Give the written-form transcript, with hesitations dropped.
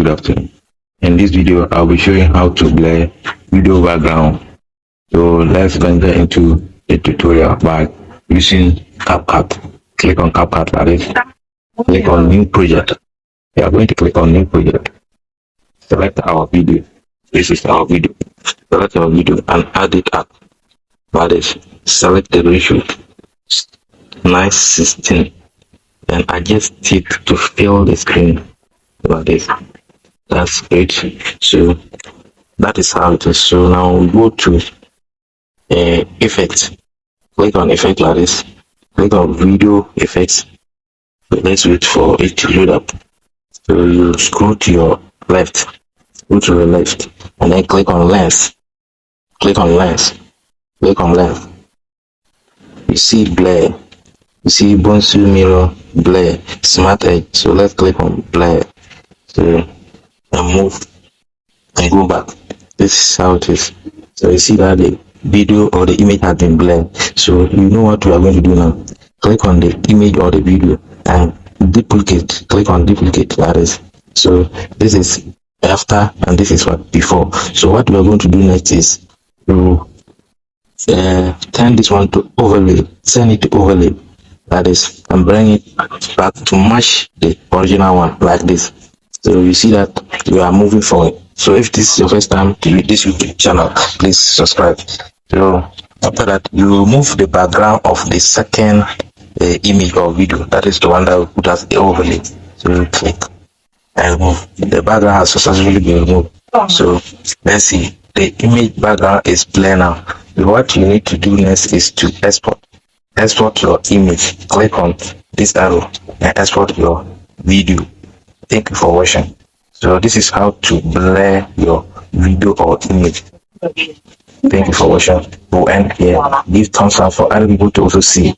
afternoon. In this video, I'll be showing how to blur video background. So let's venture into the tutorial by using CapCut. Click on CapCut like this. Click on New Project. We are going to click on New Project. Select our video. This is our video. Select our video and add it up. That is, select the ratio 9:16. Then adjust it to fill the screen like this. That's great. So that is how it is. So now we go to effect. Click on effect like this. Click on video effects. So let's wait for it to load up. So you scroll to your left, go to the left, and then click on lens. Click on lens. Click on lens. You see blur. You see Bonsu mirror, blur, smart edge. So let's click on blur. So and move and go back. This is how it is. So you see that the video or the image has been blurred. So you know what we are going to do now. Click on the image or the video and duplicate. Click on duplicate. That is. So this is after and this is what before. So what we are going to do next is to turn this one to overlay. Send it to overlay. That is, and bring it back to match the original one like this. So you see that we are moving forward. So if this is your first time to this YouTube channel, please subscribe. So after that, you remove the background of the second image or video. That is the one that we put as the overlay. So you click and remove. The background has successfully been removed. So let's see. The image background is clear now. So what you need to do next is to export. Export your image. Click on this arrow and export your video. Thank you for watching. So this is how to blur your video or image. Thank you for watching. We'll end here. Give thumbs up for other people to also see.